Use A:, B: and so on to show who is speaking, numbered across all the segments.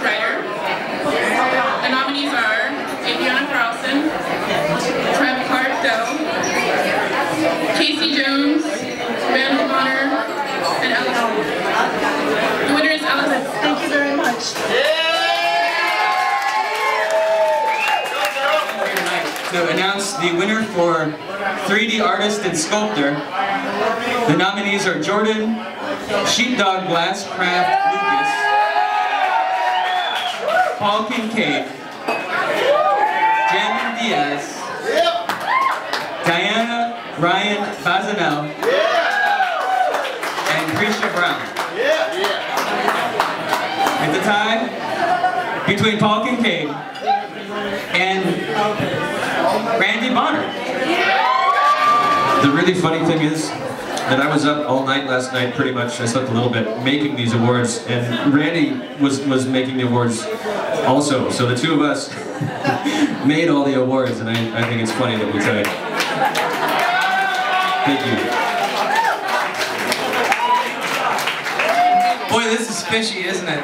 A: writer. The nominees are Adriana Carlson, Trev Clark-Doe, Casey Jones, Randall Bonner, and Ellen. The winner is Ellen.
B: Thank you very much.
C: To announce the winner for 3D Artist and Sculptor, the nominees are Jordan SheepDawg Glasscraft Lucas, Paul Kincaid, Jen Diaz, Diana Ryan Bazanel, and Krisha Brown. At the tie between Paul Kincaid and Randy Bonner. The really funny thing is that I was up all night last night, pretty much. I slept a little bit, making these awards, and Randy was making the awards also. So the two of us made all the awards, and I think it's funny that we tied. Thank you. Boy, this is fishy, isn't it?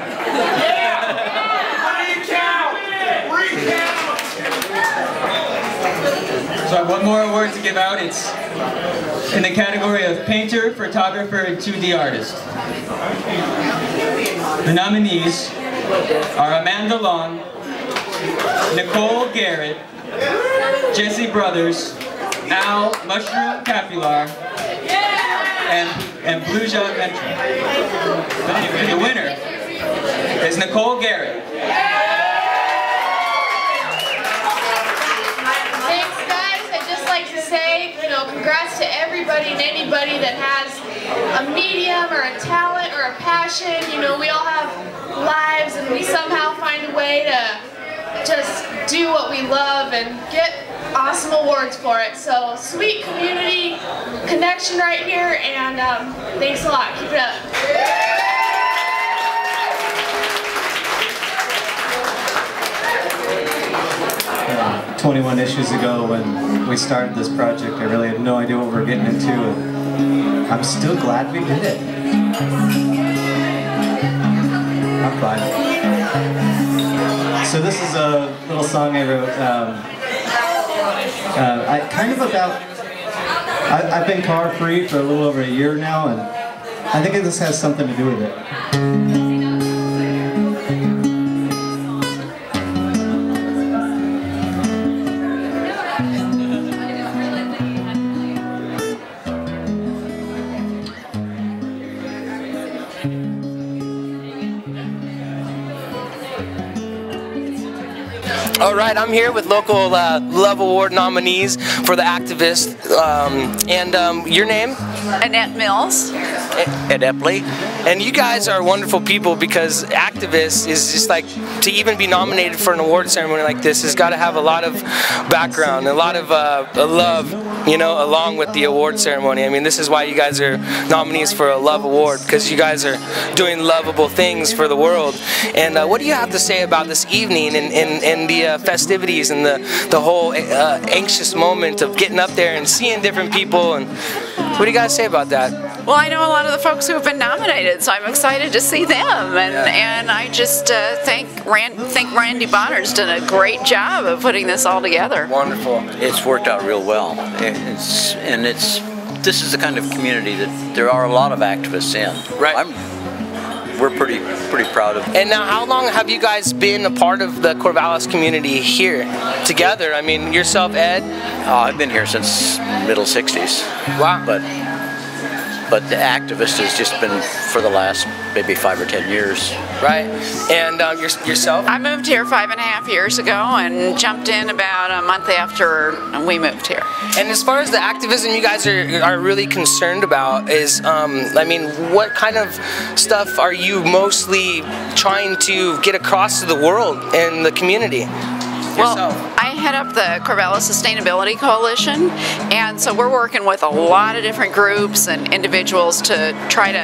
C: So I have one more award to give out. It's in the category of Painter, Photographer, and 2D Artist. The nominees are Amanda Long, Nicole Garrett, Jesse Brothers, Al Mushroom Capular, and Blue Jean Ventre. But anyway, the winner is Nicole Garrett.
D: Congrats to everybody and anybody that has a medium or a talent or a passion. You know, we all have lives and we somehow find a way to just do what we love and get awesome awards for it. So, sweet community connection right here, and thanks a lot. Keep it up.
E: 21 issues ago when we started this project, I really had no idea what we were getting into, and I'm still glad we did it. I'm fine. So this is a little song I wrote, I've been car free for a little over a year now, and I think this has something to do with it.
F: Alright, I'm here with local Love Award nominees for the Activist, and your name?
G: Annette Mills.
F: Ed Epley. And you guys are wonderful people, because Activist is just like, to even be nominated for an award ceremony like this has got to have a lot of background, a lot of love, you know, along with the award ceremony. I mean, this is why you guys are nominees for a Love Award, because you guys are doing lovable things for the world. And what do you have to say about this evening and the festivities and the whole anxious moment of getting up there and seeing different people? And what do you guys say about that?
G: Well, I know a lot of the folks who have been nominated, so I'm excited to see them, and I just think Randy Bonner's done a great job of putting this all together.
F: Wonderful.
H: It's worked out real well. This is the kind of community that there are a lot of activists in.
F: Right.
H: We're pretty proud of it.
F: And now, how long have you guys been a part of the Corvallis community here together? I mean, yourself, Ed?
H: I've been here since middle 60s.
F: Wow.
H: But the Activist has just been for the last maybe 5 or 10 years.
F: Right. And yourself?
G: I moved here 5.5 years ago and jumped in about a month after we moved here.
F: And as far as the activism you guys are really concerned about is, I mean, what kind of stuff are you mostly trying to get across to the world and the community?
G: Well, I head up the Corvallis Sustainability Coalition, and so we're working with a lot of different groups and individuals to try to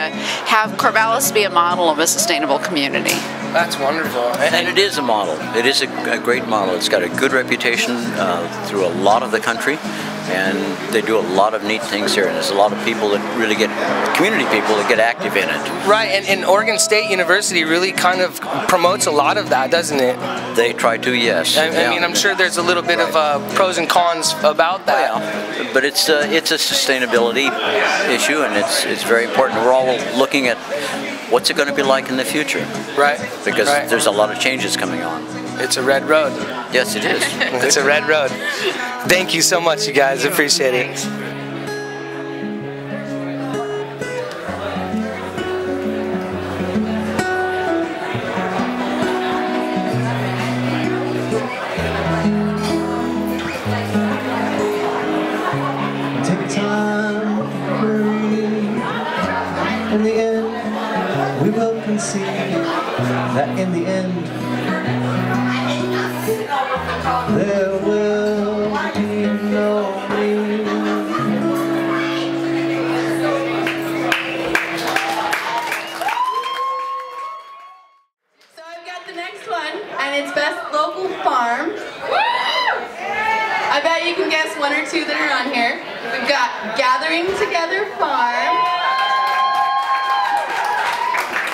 G: have Corvallis be a model of a sustainable community.
F: That's wonderful.
H: And it is a model. It is a great model. It's got a good reputation through a lot of the country. And they do a lot of neat things here, and there's a lot of people that really get, community people that get active in it.
F: Right, and Oregon State University really kind of promotes a lot of that, doesn't it?
H: They try to, yes.
F: I mean, I'm sure there's a little bit of pros and cons about that.
H: Yeah, but it's a sustainability issue, and it's very important. We're all looking at what's it going to be like in the future.
F: Right.
H: Because there's a lot of changes coming on.
F: It's a red road.
H: Yes, it is.
F: It's a red road. Thank you so much, you guys. Appreciate it.
E: Take time, in the end, we will concede that in the end, there will be no me.
D: So I've got the next one, and it's Best Local Farm. I bet you can guess one or two that are on here. We've got Gathering Together Farm,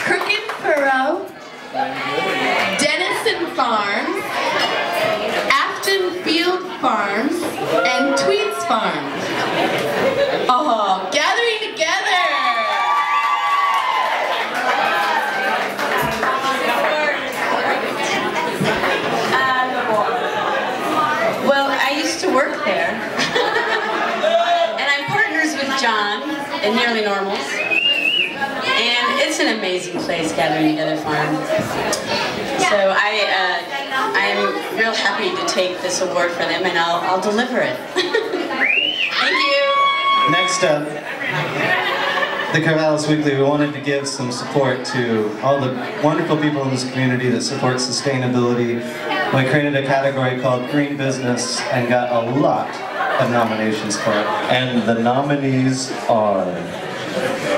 D: Crooked Furrow, Denison Farms, Afton Field Farms, and Tweeds Farms. Oh, Gathering Together!
B: Well, I used to work there, and I'm partners with John at Nearly Normals, and it's an amazing place, Gathering Together Farm. So I'm real happy to take this award for them, and I'll deliver it. Thank you.
E: Next up, the Corvallis Weekly, we wanted to give some support to all the wonderful people in this community that support sustainability. We created a category called Green Business and got a lot of nominations for it. And the nominees are,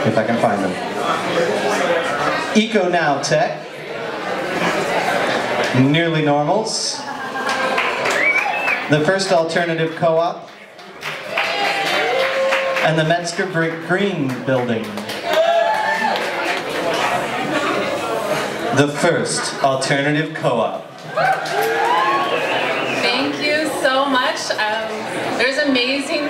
E: if I can find them, Eco Now Tech, Nearly Normals, the First Alternative Co-op, and the Metzger Brick Green Building. The First Alternative Co-op.
I: Thank you so much. There's amazing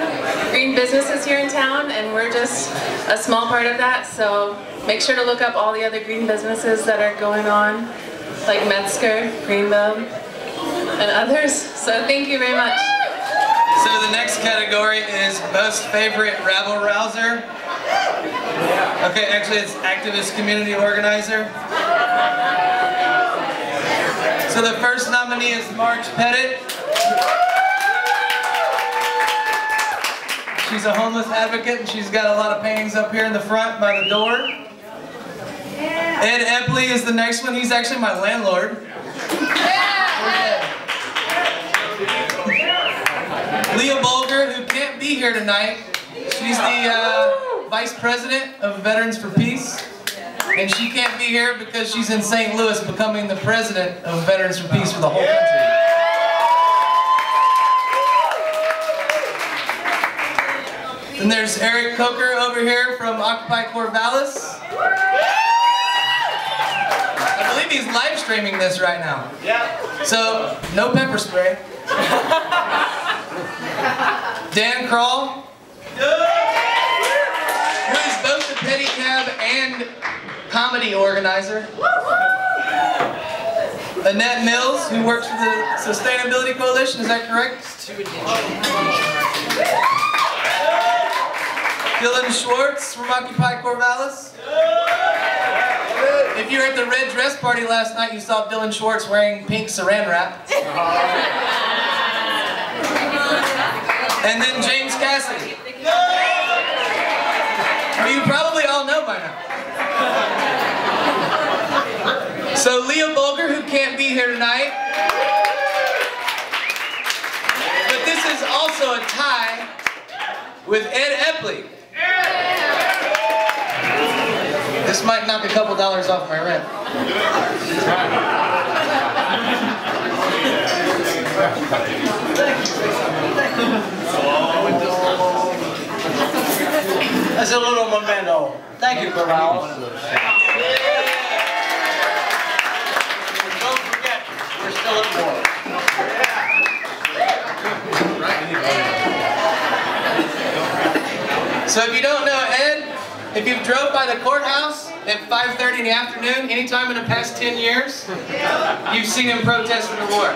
I: green businesses here in town, and we're just a small part of that, so make sure to look up all the other green businesses that are going on, like Metzger, Greenville, and others. So thank you very much.
J: So the next category is Most Favorite Rabble Rouser. Okay, actually it's Activist Community Organizer. So the first nominee is Marge Pettit. She's a homeless advocate, and she's got a lot of paintings up here in the front by the door. Ed Epley is the next one. He's actually my landlord. Leah Bolger, who can't be here tonight. She's the Vice President of Veterans for Peace. And she can't be here because she's in St. Louis becoming the President of Veterans for Peace for the whole country. And there's Eric Coker over here from Occupy Corvallis. I believe he's live streaming this right now. Yeah. So, no pepper spray. Dan Kroll, who is both a pedicab and comedy organizer. Annette Mills, who works for the Sustainability Coalition, is that correct? Dylan Schwartz from Occupy Corvallis. If you were at the red dress party last night, you saw Dylan Schwartz wearing pink saran wrap. And then James Cassidy, who you probably all know by now. So Leah Bolger, who can't be here tonight. But this is also a tie with Ed Epley. This might knock a couple dollars off my rent.
K: As a little memento. Thank you, Corvallis. Don't forget, we're still at war.
J: So if you don't know Ed, if you've drove by the courthouse at 5:30 in the afternoon, anytime in the past 10 years, you've seen him protesting the war.